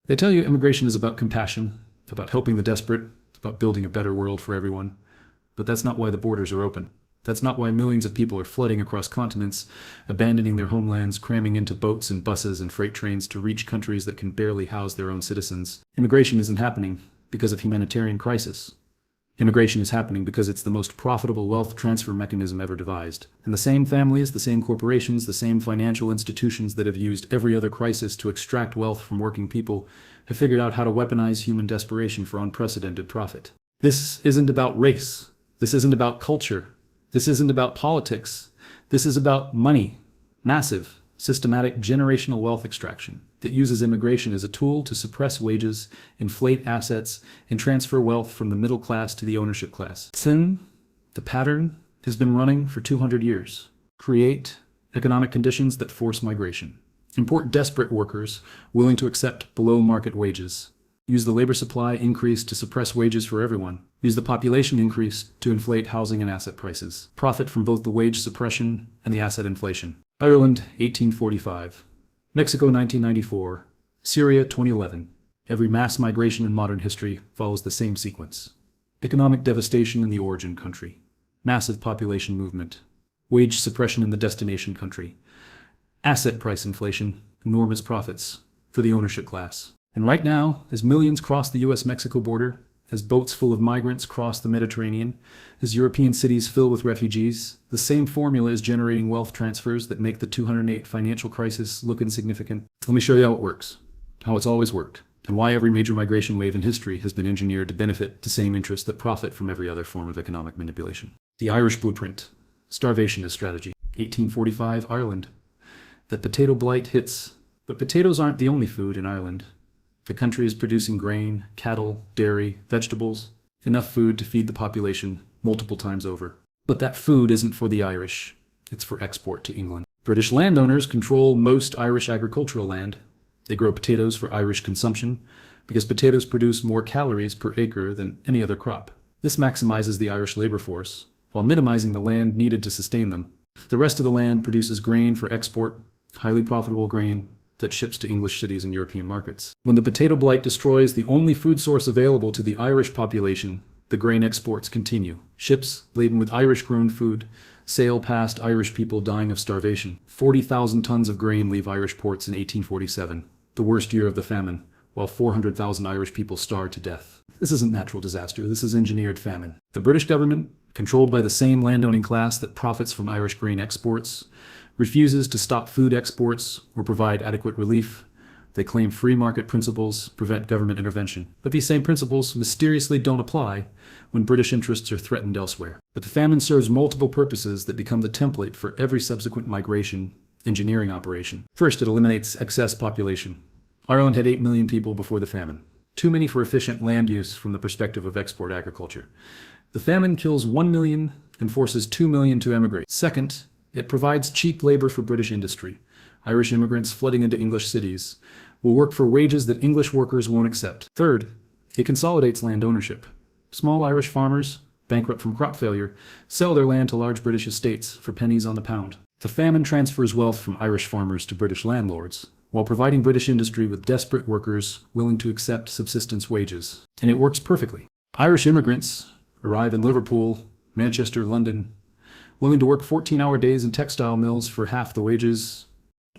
They tell you immigration is about compassion, about helping the desperate, about building a better world for everyone. But that's not why the borders are open. That's not why millions of people are flooding across continents, abandoning their homelands, cramming into boats and buses and freight trains to reach countries that can barely house their own citizens. Immigration isn't happening because of humanitarian crisis. Immigration is happening because it's the most profitable wealth transfer mechanism ever devised. And the same families, the same corporations, the same financial institutions that have used every other crisis to extract wealth from working people have figured out how to weaponize human desperation for unprecedented profit. This isn't about race. This isn't about culture. This isn't about politics. This is about money. Massive, systematic generational wealth extraction that uses immigration as a tool to suppress wages, inflate assets, and transfer wealth from the middle class to the ownership class. The pattern has been running for 200 years. Create economic conditions that force migration. Import desperate workers willing to accept below-market wages. Use the labor supply increase to suppress wages for everyone. Use the population increase to inflate housing and asset prices. Profit from both the wage suppression and the asset inflation. Ireland, 1845. Mexico, 1994. Syria, 2011. Every mass migration in modern history follows the same sequence. Economic devastation in the origin country. Massive population movement. Wage suppression in the destination country. Asset price inflation. Enormous profits for the ownership class. And right now, as millions cross the US-Mexico border, as boats full of migrants cross the Mediterranean, as European cities fill with refugees, the same formula is generating wealth transfers that make the 2008 financial crisis look insignificant. Let me show you how it works, how it's always worked, and why every major migration wave in history has been engineered to benefit the same interests that profit from every other form of economic manipulation. The Irish blueprint. Starvation as strategy. 1845, Ireland. The potato blight hits. But potatoes aren't the only food in Ireland. The country is producing grain, cattle, dairy, vegetables, enough food to feed the population multiple times over. But that food isn't for the Irish. It's for export to England. British landowners control most Irish agricultural land. They grow potatoes for Irish consumption because potatoes produce more calories per acre than any other crop. This maximizes the Irish labor force while minimizing the land needed to sustain them. The rest of the land produces grain for export, highly profitable grain that ships to English cities and European markets. When the potato blight destroys the only food source available to the Irish population, the grain exports continue. Ships laden with Irish-grown food sail past Irish people dying of starvation. 40,000 tons of grain leave Irish ports in 1847, the worst year of the famine, while 400,000 Irish people starved to death. This isn't natural disaster, this is engineered famine. The British government, controlled by the same landowning class that profits from Irish grain exports, refuses to stop food exports or provide adequate relief. They claim free market principles prevent government intervention. But these same principles mysteriously don't apply when British interests are threatened elsewhere. But the famine serves multiple purposes that become the template for every subsequent migration engineering operation. First, it eliminates excess population. Ireland had 8 million people before the famine. Too many for efficient land use from the perspective of export agriculture. The famine kills 1 million and forces 2 million to emigrate. Second, it provides cheap labor for British industry. Irish immigrants flooding into English cities will work for wages that English workers won't accept. Third, it consolidates land ownership. Small Irish farmers, bankrupt from crop failure, sell their land to large British estates for pennies on the pound. The famine transfers wealth from Irish farmers to British landlords, while providing British industry with desperate workers willing to accept subsistence wages. And it works perfectly. Irish immigrants arrive in Liverpool, Manchester, London, willing to work 14-hour days in textile mills for half the wages.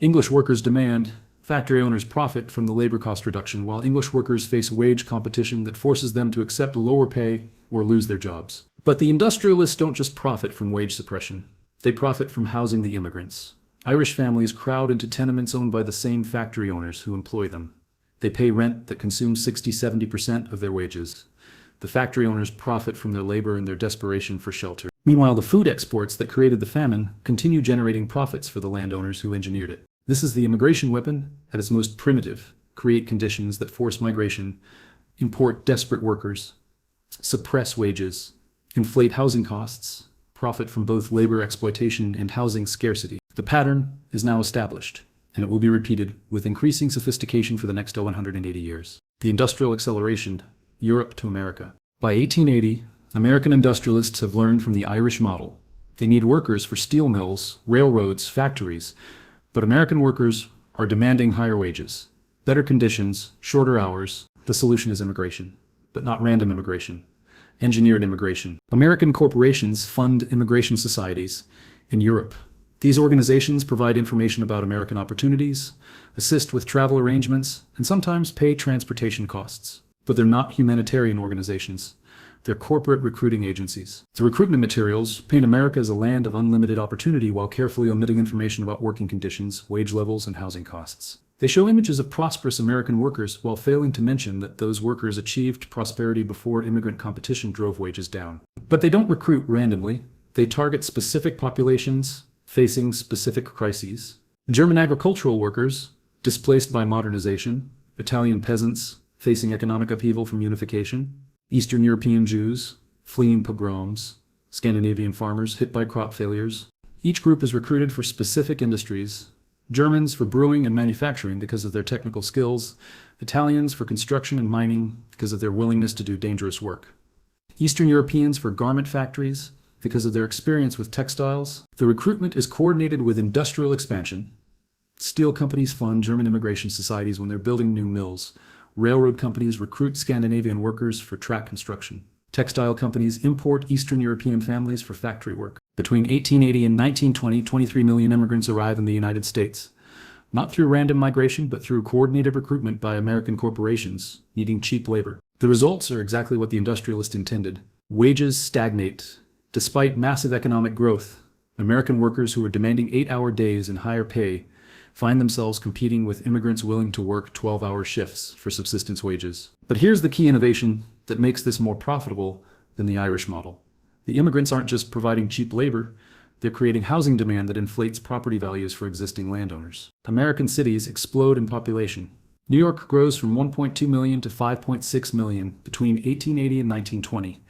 English workers demand, factory owners profit from the labor cost reduction, while English workers face wage competition that forces them to accept lower pay or lose their jobs. But the industrialists don't just profit from wage suppression. They profit from housing the immigrants. Irish families crowd into tenements owned by the same factory owners who employ them. They pay rent that consumes 60–70% of their wages. The factory owners profit from their labor and their desperation for shelter. Meanwhile, the food exports that created the famine continue generating profits for the landowners who engineered it. This is the immigration weapon at its most primitive. Create conditions that force migration, import desperate workers, suppress wages, inflate housing costs, profit from both labor exploitation and housing scarcity. The pattern is now established, and it will be repeated with increasing sophistication for the next 180 years. The industrial acceleration, Europe to America. By 1880, American industrialists have learned from the Irish model. They need workers for steel mills, railroads, factories, but American workers are demanding higher wages. better conditions, shorter hours. The solution is immigration, but not random immigration. Engineered immigration. American corporations fund immigration societies in Europe. These organizations provide information about American opportunities, assist with travel arrangements, and sometimes pay transportation costs. But they're not humanitarian organizations. They're corporate recruiting agencies. The recruitment materials paint America as a land of unlimited opportunity while carefully omitting information about working conditions, wage levels, and housing costs. They show images of prosperous American workers while failing to mention that those workers achieved prosperity before immigrant competition drove wages down. But they don't recruit randomly. They target specific populations facing specific crises. German agricultural workers displaced by modernization, Italian peasants facing economic upheaval from unification, Eastern European Jews fleeing pogroms, Scandinavian farmers hit by crop failures. Each group is recruited for specific industries. Germans for brewing and manufacturing because of their technical skills, Italians for construction and mining because of their willingness to do dangerous work. Eastern Europeans for garment factories because of their experience with textiles. The recruitment is coordinated with industrial expansion. Steel companies fund German immigration societies when they're building new mills. Railroad companies recruit Scandinavian workers for track construction. Textile companies import Eastern European families for factory work. Between 1880 and 1920, 23 million immigrants arrive in the United States. Not through random migration, but through coordinated recruitment by American corporations needing cheap labor. The results are exactly what the industrialists intended. Wages stagnate. Despite massive economic growth, American workers who are demanding 8-hour days and higher pay find themselves competing with immigrants willing to work 12-hour shifts for subsistence wages. But here's the key innovation that makes this more profitable than the Irish model. The immigrants aren't just providing cheap labor, they're creating housing demand that inflates property values for existing landowners. American cities explode in population. New York grows from 1.2 million to 5.6 million between 1880 and 1920.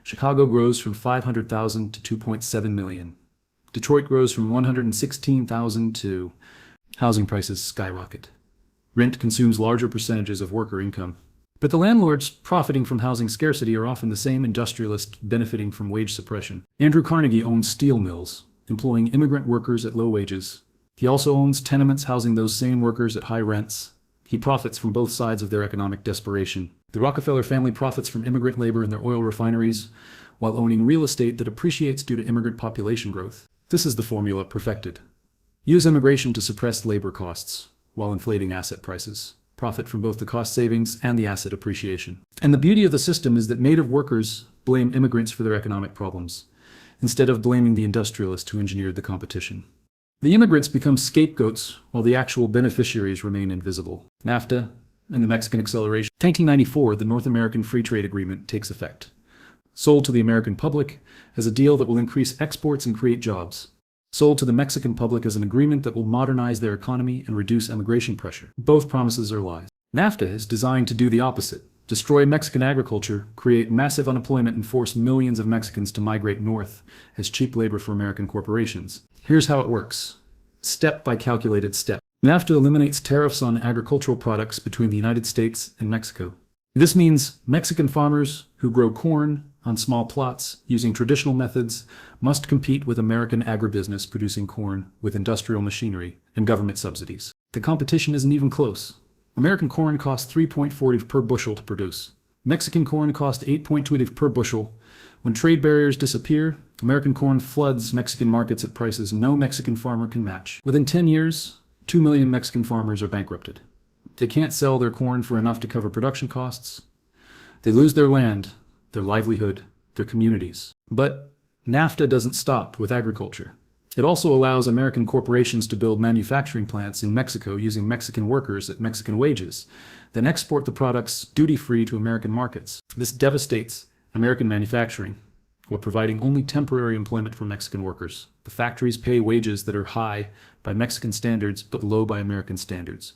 Chicago grows from 500,000 to 2.7 million. Detroit grows from 116,000 to housing prices skyrocket. Rent consumes larger percentages of worker income. But the landlords profiting from housing scarcity are often the same industrialists benefiting from wage suppression. Andrew Carnegie owns steel mills, employing immigrant workers at low wages. He also owns tenements housing those same workers at high rents. He profits from both sides of their economic desperation. The Rockefeller family profits from immigrant labor in their oil refineries, while owning real estate that appreciates due to immigrant population growth. This is the formula perfected. Use immigration to suppress labor costs, while inflating asset prices. Profit from both the cost savings and the asset appreciation. And the beauty of the system is that native workers blame immigrants for their economic problems, instead of blaming the industrialists who engineered the competition. The immigrants become scapegoats, while the actual beneficiaries remain invisible. NAFTA and the Mexican acceleration. 1994, the North American Free Trade Agreement takes effect. Sold to the American public as a deal that will increase exports and create jobs. Sold to the Mexican public as an agreement that will modernize their economy and reduce immigration pressure. Both promises are lies. NAFTA is designed to do the opposite. Destroy Mexican agriculture, create massive unemployment, and force millions of Mexicans to migrate north as cheap labor for American corporations. Here's how it works. Step by calculated step. NAFTA eliminates tariffs on agricultural products between the United States and Mexico. This means Mexican farmers who grow corn on small plots using traditional methods must compete with American agribusiness producing corn with industrial machinery and government subsidies. The competition isn't even close. American corn costs 3.40 per bushel to produce. Mexican corn costs 8.20 per bushel. When trade barriers disappear, American corn floods Mexican markets at prices no Mexican farmer can match. Within 10 years, 2 million Mexican farmers are bankrupted. They can't sell their corn for enough to cover production costs. They lose their land, their livelihood, their communities. But NAFTA doesn't stop with agriculture. It also allows American corporations to build manufacturing plants in Mexico using Mexican workers at Mexican wages, then export the products duty-free to American markets. This devastates American manufacturing, while providing only temporary employment for Mexican workers. The factories pay wages that are high by Mexican standards but low by American standards,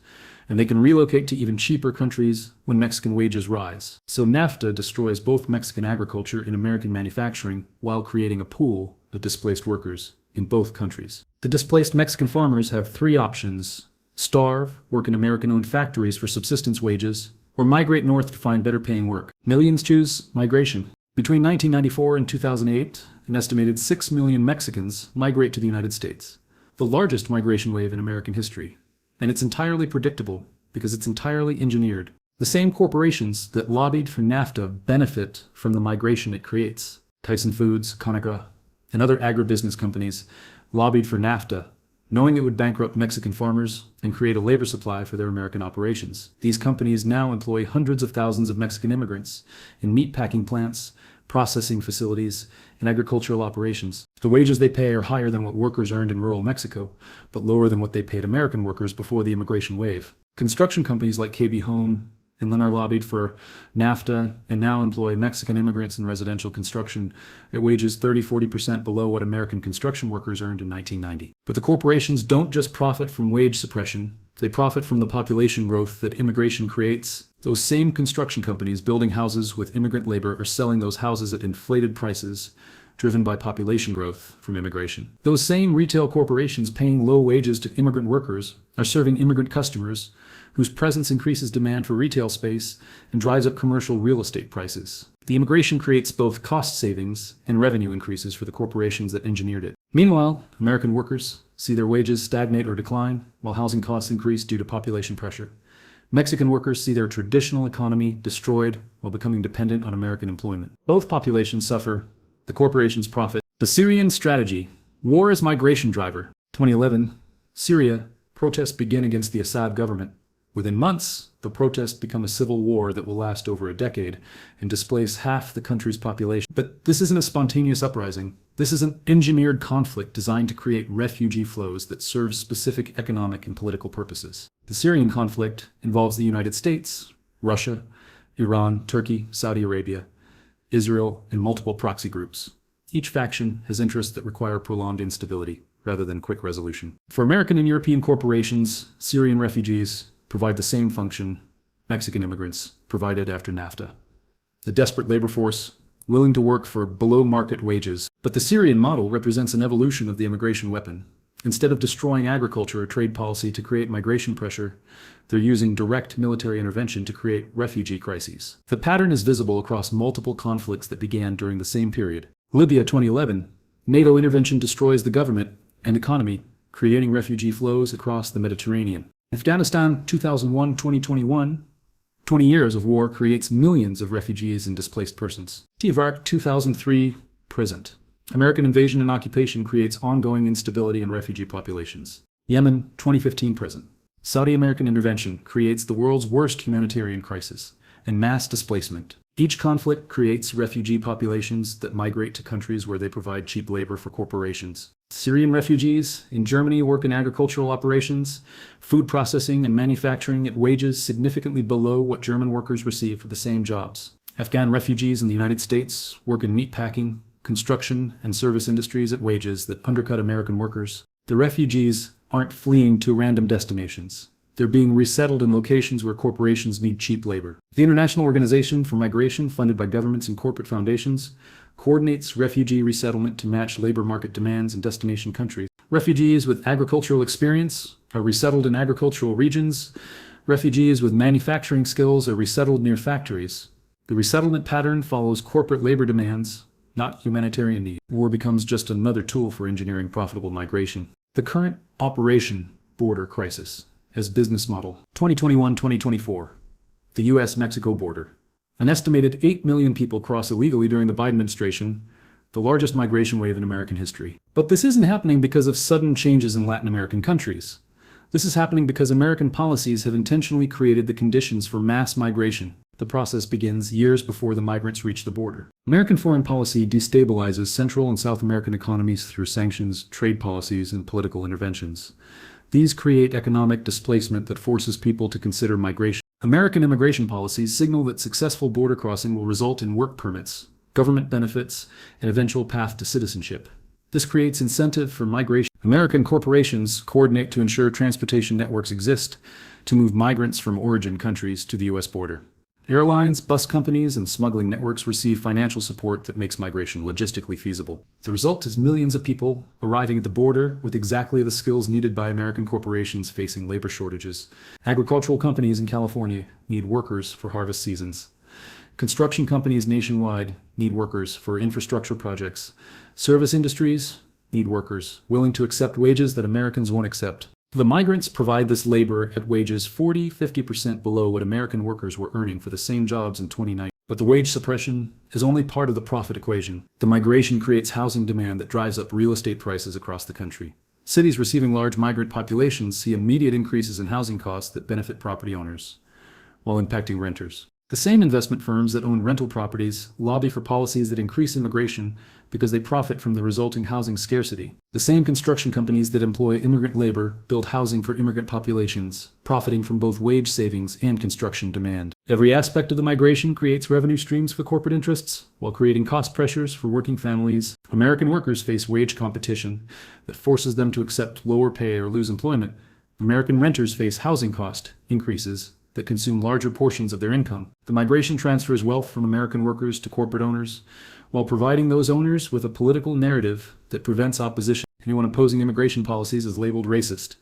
and they can relocate to even cheaper countries when Mexican wages rise. So NAFTA destroys both Mexican agriculture and American manufacturing while creating a pool of displaced workers in both countries. The displaced Mexican farmers have three options: starve, work in American-owned factories for subsistence wages, or migrate north to find better paying work. Millions choose migration. Between 1994 and 2008, an estimated 6 million Mexicans migrate to the United States, the largest migration wave in American history. And it's entirely predictable. because it's entirely engineered. The same corporations that lobbied for NAFTA benefit from the migration it creates. Tyson Foods, Conagra, and other agribusiness companies lobbied for NAFTA, knowing it would bankrupt Mexican farmers and create a labor supply for their American operations. These companies now employ hundreds of thousands of Mexican immigrants in meatpacking plants, processing facilities, and agricultural operations. The wages they pay are higher than what workers earned in rural Mexico, but lower than what they paid American workers before the immigration wave. Construction companies like KB Home and Lennar lobbied for NAFTA and now employ Mexican immigrants in residential construction at wages 30–40% below what American construction workers earned in 1990. But the corporations don't just profit from wage suppression, they profit from the population growth that immigration creates. Those same construction companies building houses with immigrant labor are selling those houses at inflated prices, driven by population growth from immigration. Those same retail corporations paying low wages to immigrant workers are serving immigrant customers whose presence increases demand for retail space and drives up commercial real estate prices. The immigration creates both cost savings and revenue increases for the corporations that engineered it. Meanwhile, American workers see their wages stagnate or decline, while housing costs increase due to population pressure. Mexican workers see their traditional economy destroyed while becoming dependent on American employment. Both populations suffer, the corporations profit. The Syrian strategy, war as migration driver. 2011, Syria, protests begin against the Assad government. Within months, the protests become a civil war that will last over a decade and displace half the country's population. But this isn't a spontaneous uprising. This is an engineered conflict designed to create refugee flows that serve specific economic and political purposes. The Syrian conflict involves the United States, Russia, Iran, Turkey, Saudi Arabia, Israel, and multiple proxy groups. Each faction has interests that require prolonged instability rather than quick resolution. For American and European corporations, Syrian refugees provide the same function Mexican immigrants provided after NAFTA. A desperate labor force willing to work for below-market wages. But the Syrian model represents an evolution of the immigration weapon. Instead of destroying agriculture or trade policy to create migration pressure, they're using direct military intervention to create refugee crises. The pattern is visible across multiple conflicts that began during the same period. Libya 2011, NATO intervention destroys the government and economy, creating refugee flows across the Mediterranean. Afghanistan 2001-2021, 20 years of war creates millions of refugees and displaced persons. Iraq 2003, present. American invasion and occupation creates ongoing instability in refugee populations. Yemen 2015, present. Saudi American intervention creates the world's worst humanitarian crisis and mass displacement. Each conflict creates refugee populations that migrate to countries where they provide cheap labor for corporations. Syrian refugees in Germany work in agricultural operations, food processing, and manufacturing at wages significantly below what German workers receive for the same jobs. Afghan refugees in the United States work in meatpacking, construction, and service industries at wages that undercut American workers. The refugees aren't fleeing to random destinations. They're being resettled in locations where corporations need cheap labor. The International Organization for Migration, funded by governments and corporate foundations, coordinates refugee resettlement to match labor market demands in destination countries. Refugees with agricultural experience are resettled in agricultural regions. Refugees with manufacturing skills are resettled near factories. The resettlement pattern follows corporate labor demands, not humanitarian need. War becomes just another tool for engineering profitable migration. The current Operation Border Crisis as business model. 2021-2024, the U.S.-Mexico border. An estimated 8 million people cross illegally during the Biden administration, the largest migration wave in American history. But this isn't happening because of sudden changes in Latin American countries. This is happening because American policies have intentionally created the conditions for mass migration. The process begins years before the migrants reach the border. American foreign policy destabilizes Central and South American economies through sanctions, trade policies, and political interventions. These create economic displacement that forces people to consider migration. American immigration policies signal that successful border crossing will result in work permits, government benefits, and eventual path to citizenship. This creates incentive for migration. American corporations coordinate to ensure transportation networks exist to move migrants from origin countries to the U.S. border. Airlines, bus companies, and smuggling networks receive financial support that makes migration logistically feasible. The result is millions of people arriving at the border with exactly the skills needed by American corporations facing labor shortages. Agricultural companies in California need workers for harvest seasons. Construction companies nationwide need workers for infrastructure projects. Service industries need workers willing to accept wages that Americans won't accept. The migrants provide this labor at wages 40–50% below what American workers were earning for the same jobs in 2019. But the wage suppression is only part of the profit equation. The migration creates housing demand that drives up real estate prices across the country. Cities receiving large migrant populations see immediate increases in housing costs that benefit property owners, while impacting renters. The same investment firms that own rental properties lobby for policies that increase immigration because they profit from the resulting housing scarcity. The same construction companies that employ immigrant labor build housing for immigrant populations, profiting from both wage savings and construction demand. Every aspect of the migration creates revenue streams for corporate interests, while creating cost pressures for working families. American workers face wage competition that forces them to accept lower pay or lose employment. American renters face housing cost increases that consume larger portions of their income. The migration transfers wealth from American workers to corporate owners, while providing those owners with a political narrative that prevents opposition. Anyone opposing immigration policies is labeled racist.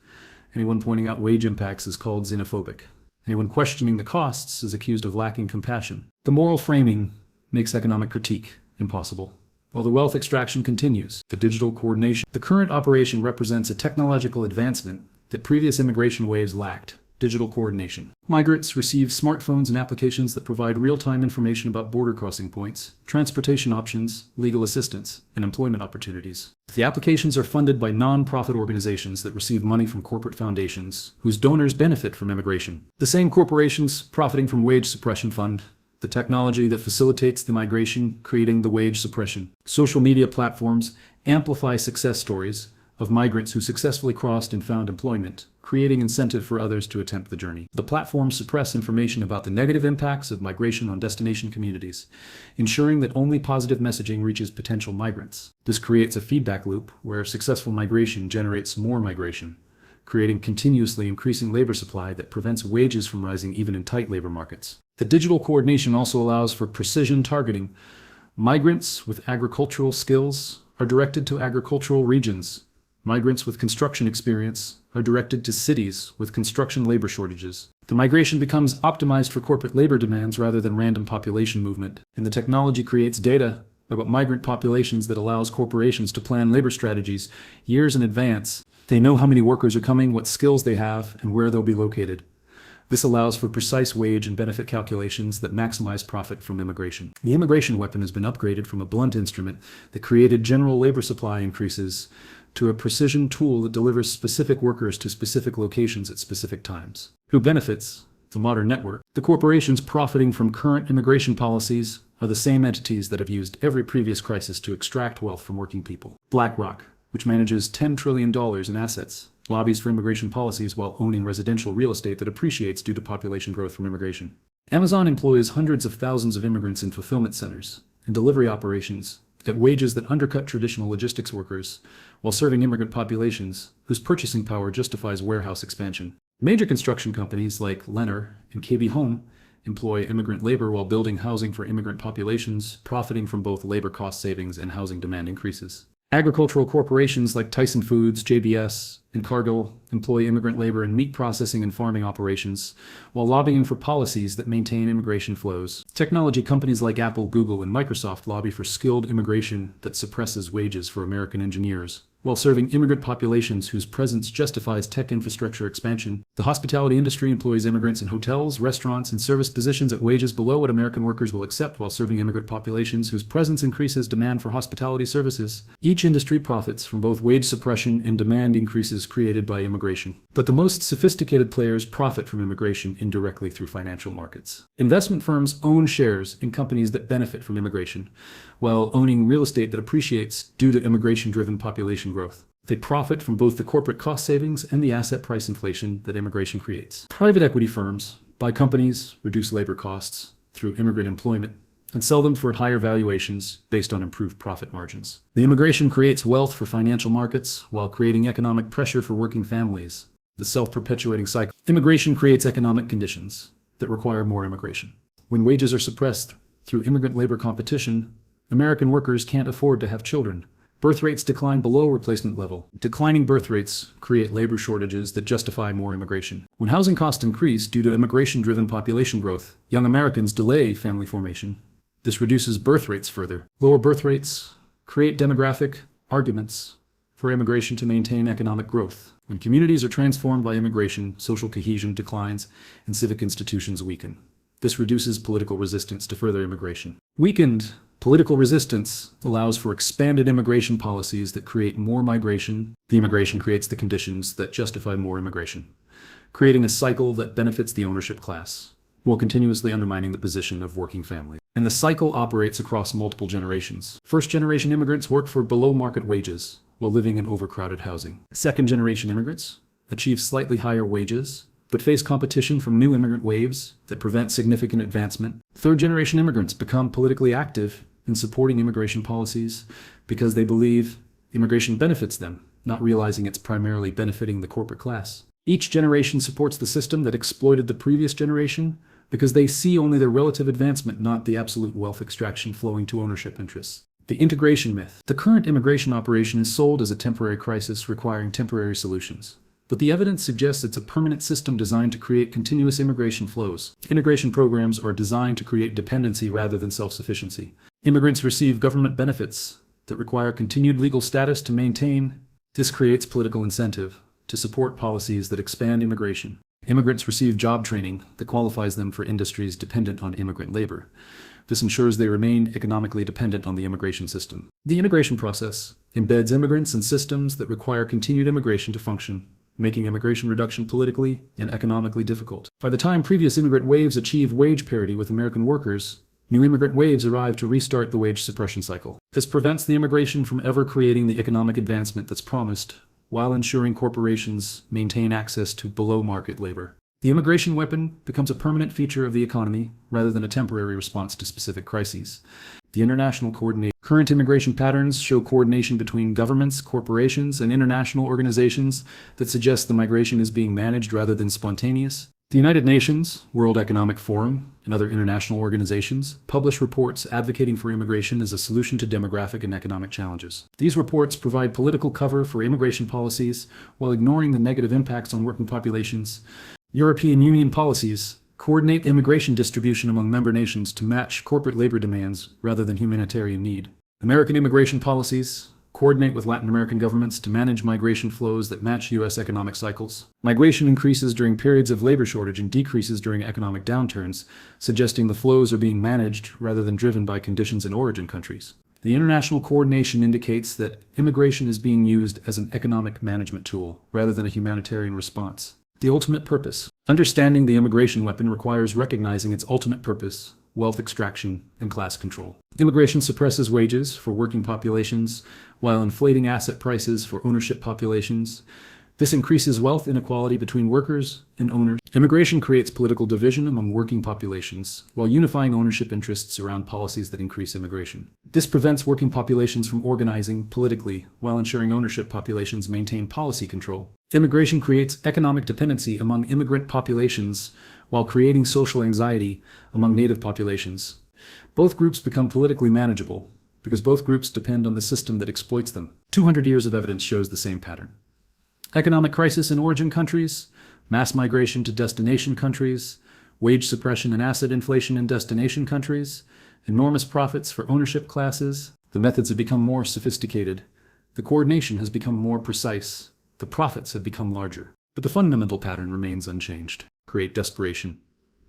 Anyone pointing out wage impacts is called xenophobic. Anyone questioning the costs is accused of lacking compassion. The moral framing makes economic critique impossible. While the wealth extraction continues, the digital coordination. The current operation represents a technological advancement that previous immigration waves lacked. Digital coordination. Migrants receive smartphones and applications that provide real-time information about border crossing points, transportation options, legal assistance, and employment opportunities. The applications are funded by non-profit organizations that receive money from corporate foundations, whose donors benefit from immigration. The same corporations profiting from wage suppression fund the technology that facilitates the migration, creating the wage suppression. Social media platforms amplify success stories of migrants who successfully crossed and found employment, creating incentive for others to attempt the journey. The platforms suppress information about the negative impacts of migration on destination communities, ensuring that only positive messaging reaches potential migrants. This creates a feedback loop where successful migration generates more migration, creating continuously increasing labor supply that prevents wages from rising even in tight labor markets. The digital coordination also allows for precision targeting. Migrants with agricultural skills are directed to agricultural regions. Migrants with construction experience are directed to cities with construction labor shortages. The migration becomes optimized for corporate labor demands rather than random population movement, and the technology creates data about migrant populations that allows corporations to plan labor strategies years in advance. They know how many workers are coming, what skills they have, and where they'll be located. This allows for precise wage and benefit calculations that maximize profit from immigration. The immigration weapon has been upgraded from a blunt instrument that created general labor supply increases to a precision tool that delivers specific workers to specific locations at specific times. Who benefits? The modern network. The corporations profiting from current immigration policies are the same entities that have used every previous crisis to extract wealth from working people. BlackRock, which manages $10 trillion in assets, lobbies for immigration policies while owning residential real estate that appreciates due to population growth from immigration. Amazon employs hundreds of thousands of immigrants in fulfillment centers and delivery operations at wages that undercut traditional logistics workers, while serving immigrant populations whose purchasing power justifies warehouse expansion. Major construction companies like Lennar and KB Home employ immigrant labor while building housing for immigrant populations, profiting from both labor cost savings and housing demand increases. Agricultural corporations like Tyson Foods, JBS, and Cargill employ immigrant labor in meat processing and farming operations, while lobbying for policies that maintain immigration flows. Technology companies like Apple, Google, and Microsoft lobby for skilled immigration that suppresses wages for American engineers, while serving immigrant populations whose presence justifies tech infrastructure expansion. The hospitality industry employs immigrants in hotels, restaurants, and service positions at wages below what American workers will accept, while serving immigrant populations whose presence increases demand for hospitality services. Each industry profits from both wage suppression and demand increases created by immigration. But the most sophisticated players profit from immigration indirectly through financial markets. Investment firms own shares in companies that benefit from immigration, while owning real estate that appreciates due to immigration-driven population growth. They profit from both the corporate cost savings and the asset price inflation that immigration creates. Private equity firms buy companies, reduce labor costs through immigrant employment, and sell them for higher valuations based on improved profit margins. The immigration creates wealth for financial markets while creating economic pressure for working families. The self-perpetuating cycle. Immigration creates economic conditions that require more immigration. When wages are suppressed through immigrant labor competition, American workers can't afford to have children. Birth rates decline below replacement level. Declining birth rates create labor shortages that justify more immigration. When housing costs increase due to immigration-driven population growth, young Americans delay family formation. This reduces birth rates further. Lower birth rates create demographic arguments for immigration to maintain economic growth. When communities are transformed by immigration, social cohesion declines and civic institutions weaken. This reduces political resistance to further immigration. Weakened political resistance allows for expanded immigration policies that create more migration. The immigration creates the conditions that justify more immigration, creating a cycle that benefits the ownership class, while continuously undermining the position of working families. And the cycle operates across multiple generations. First-generation immigrants work for below-market wages while living in overcrowded housing. Second-generation immigrants achieve slightly higher wages, but face competition from new immigrant waves that prevent significant advancement. Third-generation immigrants become politically active in supporting immigration policies because they believe immigration benefits them, not realizing it's primarily benefiting the corporate class. Each generation supports the system that exploited the previous generation because they see only their relative advancement, not the absolute wealth extraction flowing to ownership interests. The integration myth. The current immigration operation is sold as a temporary crisis requiring temporary solutions. But the evidence suggests it's a permanent system designed to create continuous immigration flows. Integration programs are designed to create dependency rather than self-sufficiency. Immigrants receive government benefits that require continued legal status to maintain. This creates political incentive to support policies that expand immigration. Immigrants receive job training that qualifies them for industries dependent on immigrant labor. This ensures they remain economically dependent on the immigration system. The integration process embeds immigrants in systems that require continued immigration to function, making immigration reduction politically and economically difficult. By the time previous immigrant waves achieve wage parity with American workers, new immigrant waves arrive to restart the wage suppression cycle. This prevents the immigration from ever creating the economic advancement that's promised, while ensuring corporations maintain access to below-market labor. The immigration weapon becomes a permanent feature of the economy rather than a temporary response to specific crises. The international coordination. Current immigration patterns show coordination between governments, corporations, and international organizations that suggest the migration is being managed rather than spontaneous. The United Nations, World Economic Forum, and other international organizations publish reports advocating for immigration as a solution to demographic and economic challenges. These reports provide political cover for immigration policies while ignoring the negative impacts on working populations. European Union policies coordinate immigration distribution among member nations to match corporate labor demands rather than humanitarian need. American immigration policies coordinate with Latin American governments to manage migration flows that match U.S. economic cycles. Migration increases during periods of labor shortage and decreases during economic downturns, suggesting the flows are being managed rather than driven by conditions in origin countries. The international coordination indicates that immigration is being used as an economic management tool rather than a humanitarian response. The ultimate purpose. Understanding the immigration weapon requires recognizing its ultimate purpose: wealth extraction and class control. Immigration suppresses wages for working populations while inflating asset prices for ownership populations. This increases wealth inequality between workers and owners. Immigration creates political division among working populations while unifying ownership interests around policies that increase immigration. This prevents working populations from organizing politically while ensuring ownership populations maintain policy control. Immigration creates economic dependency among immigrant populations while creating social anxiety among native populations. Both groups become politically manageable because both groups depend on the system that exploits them. 200 years of evidence shows the same pattern. Economic crisis in origin countries, mass migration to destination countries, wage suppression and asset inflation in destination countries, enormous profits for ownership classes. The methods have become more sophisticated. The coordination has become more precise. The profits have become larger. But the fundamental pattern remains unchanged. Create desperation,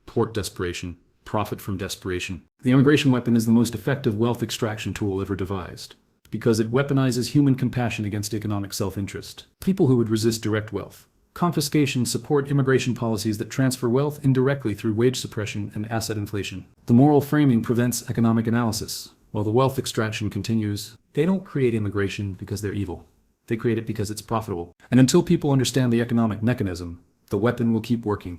port desperation, profit from desperation. The immigration weapon is the most effective wealth extraction tool ever devised, because it weaponizes human compassion against economic self-interest. People who would resist direct wealth confiscation support immigration policies that transfer wealth indirectly through wage suppression and asset inflation. The moral framing prevents economic analysis, while the wealth extraction continues. They don't create immigration because they're evil. They create it because it's profitable. And until people understand the economic mechanism, the weapon will keep working.